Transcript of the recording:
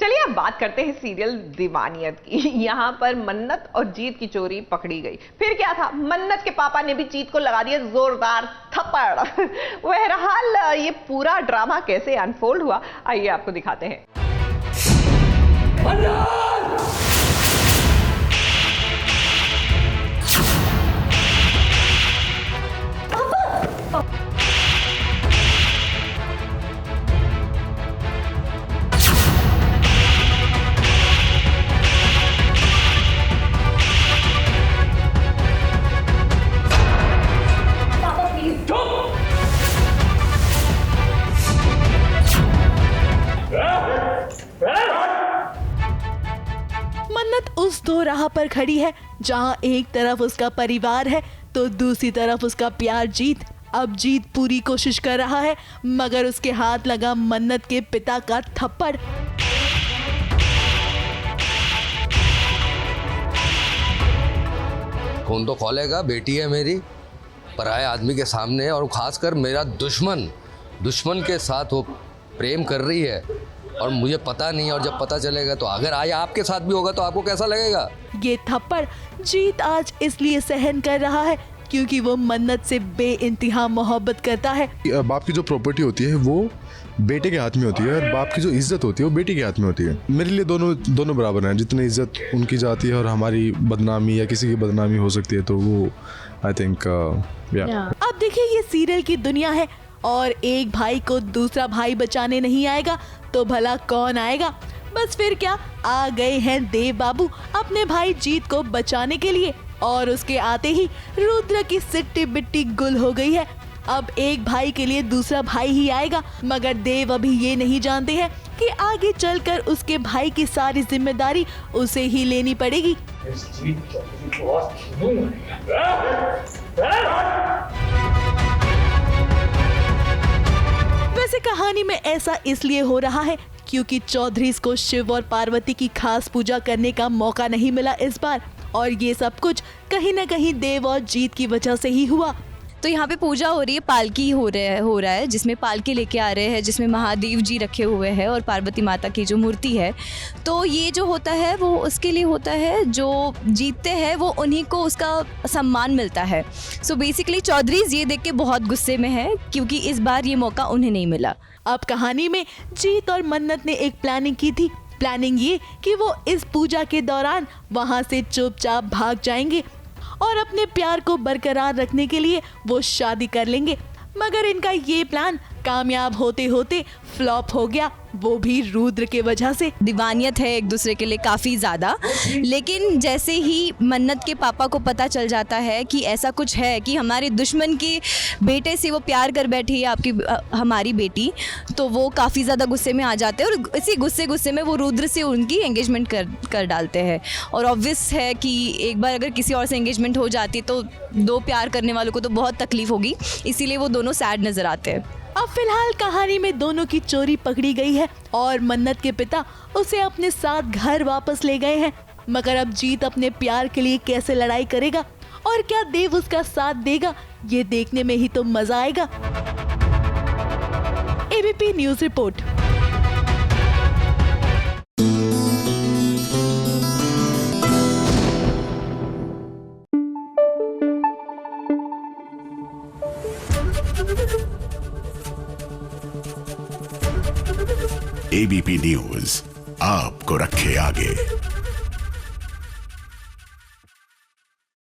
चलिए अब बात करते हैं सीरियल दीवानियत की। यहाँ पर मन्नत और जीत की चोरी पकड़ी गई। फिर क्या था, मन्नत के पापा ने भी जीत को लगा दिया जोरदार थप्पड़। बहरहाल ये पूरा ड्रामा कैसे अनफोल्ड हुआ, आइए आपको दिखाते हैं। मन्नत उस दो राह पर खड़ी है जहां एक तरफ उसका परिवार है तो दूसरी तरफ उसका प्यार जीत। अब जीत पूरी कोशिश कर रहा है मगर उसके हाथ लगा मन्नत के पिता का थप्पड़। खून तो खौलेगा, बेटी है मेरी, पराये आदमी के सामने, और खासकर मेरा दुश्मन के साथ वो प्रेम कर रही है और मुझे पता नहीं। और जब पता चलेगा तो अगर आया आपके साथ भी होगा तो आपको कैसा लगेगा? ये थप्पड़ जीत आज इसलिए सहन कर रहा है क्योंकि वो मन्नत से बेइंतहा मोहब्बत करता है। बाप की जो प्रॉपर्टी होती है वो बेटे के हाथ में होती है और बाप की जो इज्जत होती है वो बेटी के हाथ में होती है। मेरे लिए दोनों बराबर हैं। जितनी इज्जत उनकी जाती है और हमारी बदनामी या किसी की बदनामी हो सकती है तो वो आई थिंक अब देखिए ये सीरियल की दुनिया है और एक भाई को दूसरा भाई बचाने नहीं आएगा तो भला कौन आएगा। बस फिर क्या, आ गए हैं देव बाबू अपने भाई जीत को बचाने के लिए और उसके आते ही रुद्र की सिट्टी बिट्टी गुल हो गई है। अब एक भाई के लिए दूसरा भाई ही आएगा मगर देव अभी ये नहीं जानते हैं कि आगे चलकर उसके भाई की सारी जिम्मेदारी उसे ही लेनी पड़ेगी। वैसे कहानी में ऐसा इसलिए हो रहा है क्योंकि चौधरीज को शिव और पार्वती की खास पूजा करने का मौका नहीं मिला इस बार और ये सब कुछ कहीं न कहीं देव और जीत की वजह से ही हुआ। तो यहाँ पे पूजा हो रही है, पालकी हो रहा है जिसमें पालकी लेके आ रहे हैं, जिसमें महादेव जी रखे हुए हैं और पार्वती माता की जो मूर्ति है। तो ये जो होता है वो उसके लिए होता है, जो जीतते हैं वो उन्हीं को उसका सम्मान मिलता है। सो बेसिकली चौधरीज ये देख के बहुत गुस्से में है क्योंकि इस बार ये मौका उन्हें नहीं मिला। अब कहानी में जीत और मन्नत ने एक प्लानिंग की थी। प्लानिंग ये कि वो इस पूजा के दौरान वहाँ से चुपचाप भाग जाएंगे और अपने प्यार को बरकरार रखने के लिए वो शादी कर लेंगे। मगर इनका ये प्लान कामयाब होते होते फ्लॉप हो गया, वो भी रुद्र के वजह से। दीवानियत है एक दूसरे के लिए काफ़ी ज़्यादा, लेकिन जैसे ही मन्नत के पापा को पता चल जाता है कि ऐसा कुछ है कि हमारे दुश्मन के बेटे से वो प्यार कर बैठी है हमारी बेटी, तो वो काफ़ी ज़्यादा गुस्से में आ जाते हैं और इसी गुस्से में वो रुद्र से उनकी एंगेजमेंट कर डालते हैं। और ऑब्वियस है कि एक बार अगर किसी और से एंगेजमेंट हो जाती तो दो प्यार करने वालों को तो बहुत तकलीफ होगी, इसीलिए वो दोनों सैड नज़र आते हैं। अब फिलहाल कहानी में दोनों की चोरी पकड़ी गई है और मन्नत के पिता उसे अपने साथ घर वापस ले गए हैं। मगर अब जीत अपने प्यार के लिए कैसे लड़ाई करेगा और क्या देव उसका साथ देगा, ये देखने में ही तो मजा आएगा। ABP news report. ABP news आपको रखे आगे।